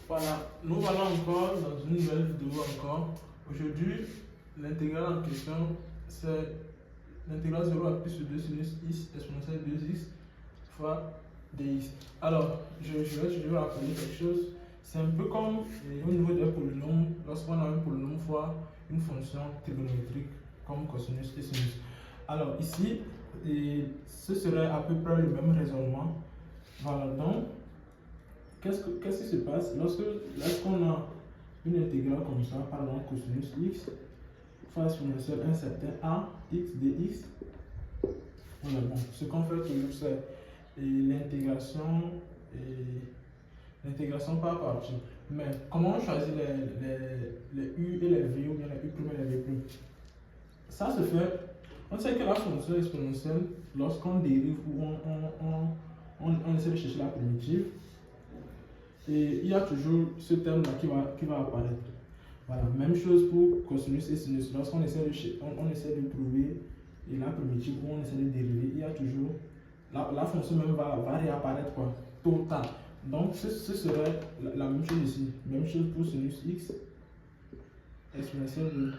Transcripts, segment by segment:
Voilà, nous voilà encore dans une nouvelle vidéo encore. Aujourd'hui, l'intégrale en question, c'est l'intégrale 0 à plus de 2 sinus x exponentielle 2x fois dx. Alors, je vais rappeler quelque chose. C'est un peu comme au niveau des polynômes, lorsqu'on a un polynôme fois une fonction trigonométrique comme cosinus et sinus. Alors ici, ce serait à peu près le même raisonnement. Voilà, donc qu'est-ce qui se passe lorsqu'on a une intégrale comme ça, par exemple cosinus x fois exponentielle un certain a x dx. Voilà, bon, ce qu'on fait toujours c'est l'intégration par partie. Mais comment on choisit les u et les v ou bien les u' et les v'? Ça se fait, on sait que la fonction exponentielle, lorsqu'on dérive ou on essaie de chercher la primitive, et il y a toujours ce terme-là qui va apparaître. Voilà, même chose pour cosinus et sinus. Lorsqu'on essaie de trouver la primitive ou on essaie de dériver, il y a toujours la fonction même va réapparaître quoi, tôt ou tard. Donc ce serait la même chose ici. Même chose pour sinus x exponentielle de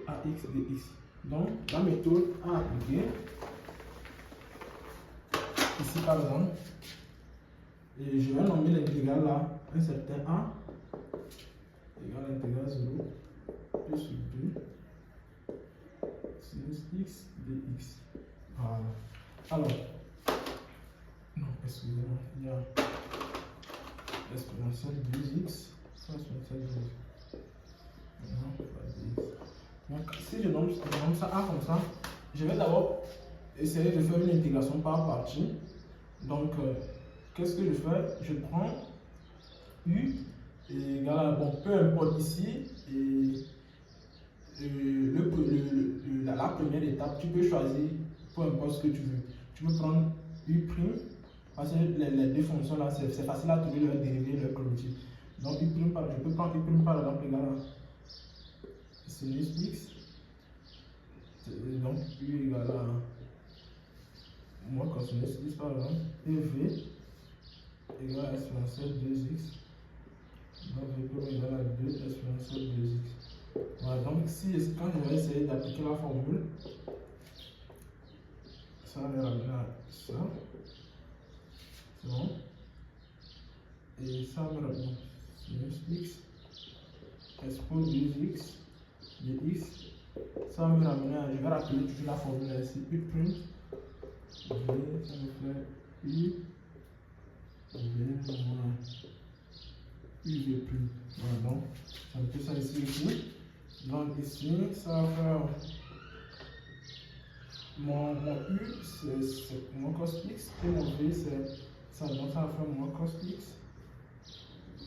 ax dx. Donc la méthode à appliquer ici par exemple, et je vais nommer l'intégrale là un certain a égale l'intégrale 0 plus 2 sinus x dx. Voilà. Alors, non, excusez-moi, il y a l'exponentielle 2x sans exponentielle 2x. Non, pas dx. Donc, si je nomme ça a comme ça, je vais d'abord essayer de faire une intégration par partie. Donc, qu'est-ce que je fais? Je prends u égale à, bon, peu importe ici, et la première étape, tu peux choisir peu importe ce que tu veux. Tu peux prendre u', parce que les deux fonctions là, c'est facile à trouver leur dérivée, leur primitive. Donc, je peux prendre u' par exemple égal à sinus x. Donc, u égale à moins cosinus x par exemple, et v égale à exponentielle 2x. Donc, v' égale à 2 exponentielle 2x. Voilà, donc quand je vais essayer d'appliquer la formule, ça va me ramener à ça. C'est bon. Et ça va me ramener sinus x expo 2x dx. Ça va me ramener à, je vais rappeler toujours la formule ici, u', v, ça me fait u, v moins uv'. Voilà, donc c'est un peu ça ici. Donc ici, ça va faire mon u, c'est mon cos x, et mon v, c'est ça. Donc ça va faire mon cos x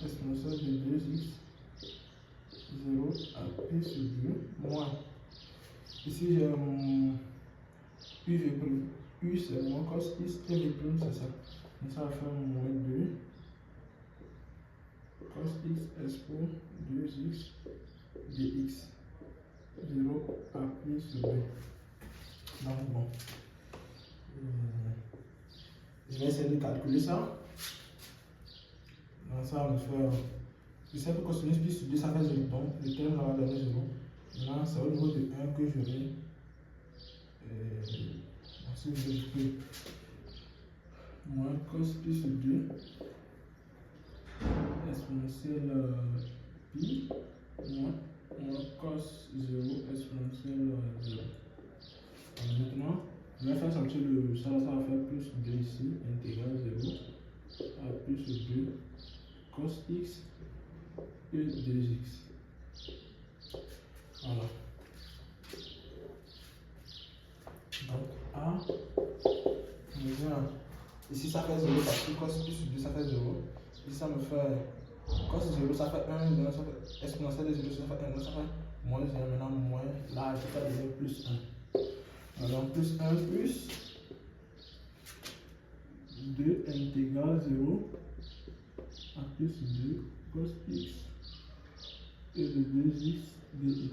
exponentielle de 2x 0 à p sur 2 moins. Ici j'ai mon uv'. U c'est mon cos x et v' c'est ça. Donc ça va faire moins 2 cos x expo 2x dx 0 à p sur 2. Donc bon, je vais essayer de calculer ça. Donc ça va me faire, je sais que cosinus pi sur 2 ça fait 0, donc le terme va donner 0. Maintenant c'est au niveau de 1 que j'aurai, ensuite je vais moins cos pi sur 2 exponentielle pi moins cos 0 exponentielle 0. Maintenant, je vais faire sortir ça va faire plus 2 ici, intégrale 0 à plus 2 cos x et 2x. Voilà. Donc A, ici ça fait 0 parce que cos plus 2 ça fait 0. Ici ça me fait cos 0 ça fait 1, donc ça fait exponentielle de 0 ça fait 1, donc ça fait moins 0, maintenant moins, là je vais faire plus 1. Alors plus 1 plus 2 intégrale 0 à plus 2 cos x et de 2x dx.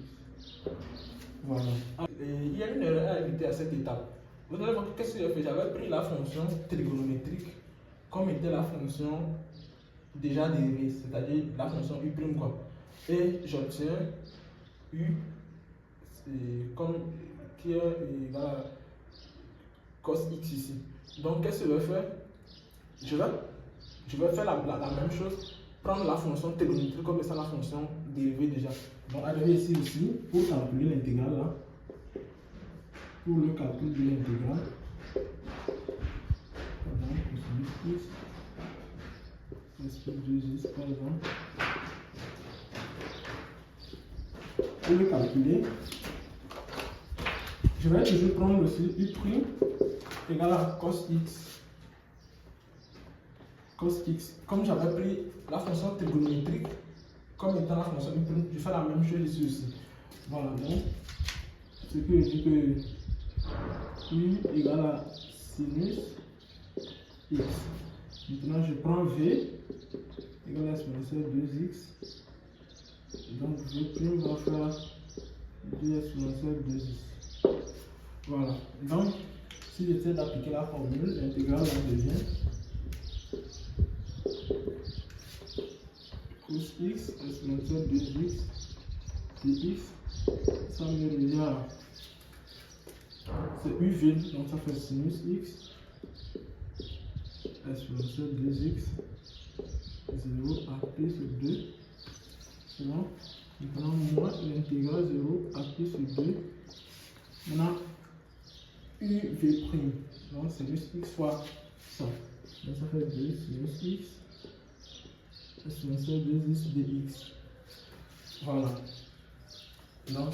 Voilà. Et il y a une erreur à éviter à cette étape. Vous allez voir qu'est-ce que j'ai fait? J'avais pris la fonction trigonométrique comme était la fonction déjà dérivé, c'est-à-dire la fonction U' quoi. Et j'obtiens U comme qui est égal à cos x ici. Donc qu'est-ce que je vais faire? Je vais faire la même chose, prendre la fonction trigonométrique comme ça, la fonction dérivée déjà. Donc arriver ici aussi pour calculer l'intégrale là. Pour le calcul de l'intégrale, par exemple, pour le calculer, je vais toujours prendre aussi U' égale à cos x. Cos x, comme j'avais pris la fonction trigonométrique comme étant la fonction U', je fais la même chose ici aussi. Voilà, donc ce que je dis que U égale à sinus x. Maintenant, je prends V égale à exponentielle 2x. Donc, V' va faire 2 exponentielle 2x. Voilà. Donc, si j'essaie d'appliquer la formule, l'intégrale devient cos x exponentielle 2x dx. Ça me revient à. C'est UV, donc ça fait sinus x exponentielle 2x 0 à p sur 2. C'est bon. Maintenant, moins l'intégrale 0 à p sur 2. Maintenant, UV'. Donc, sinus x fois ça. Donc, ça fait 2 sinus x exponentielle 2x dx. Voilà. Donc,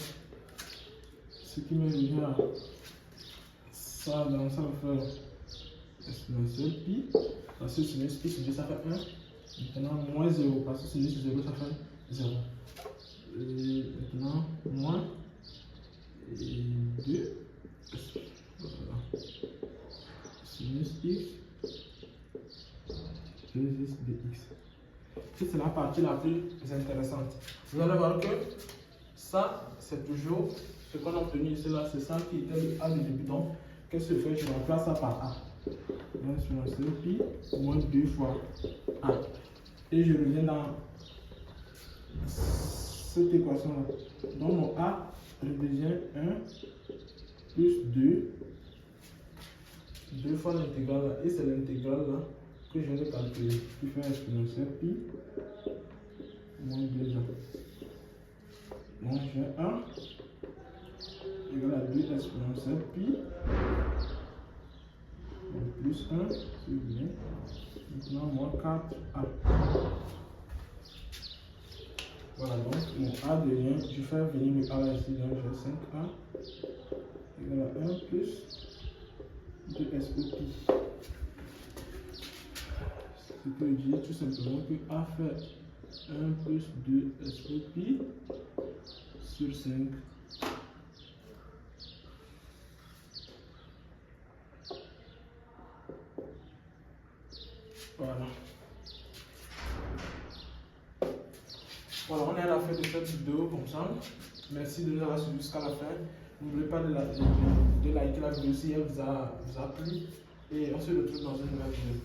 ce qui me revient à ça, donc ça va faire exponentielle pi, parce que sinus pi sur 2 ça fait 1. Maintenant, moins 0, parce que sinus 0 ça fait 0. Et maintenant, moins 2. Voilà. Sinus x 2x dx. C'est la partie la plus intéressante. Vous allez voir que ça, c'est toujours ce qu'on a obtenu ici, là, c'est ça qui était le A du début. Donc, qu'est-ce que je fais? Je remplace ça par A. Donc, exponentielle pi moins 2 fois A. Et je reviens dans cette équation-là. Donc, mon A redevient 1 plus 2 fois l'intégrale là. Et c'est l'intégrale là que je viens de calculer. Qui fait exponentielle pi moins 2A. Donc, j'ai 1 égale à 2 exponentielle pi plus 1 sur 2. Maintenant, moins 4a. Voilà, donc mon a devient, je fais venir le a là ici, donc j'ai 5a égale à 1 plus 2 expo pi. Ce que je dis tout simplement que a fait 1 plus 2 expo pi sur 5. Voilà. Voilà, on est à la fin de cette vidéo comme ça. Merci de nous avoir suivis jusqu'à la fin. N'oubliez pas de liker la vidéo si elle vous a plu. Et on se retrouve dans une nouvelle vidéo.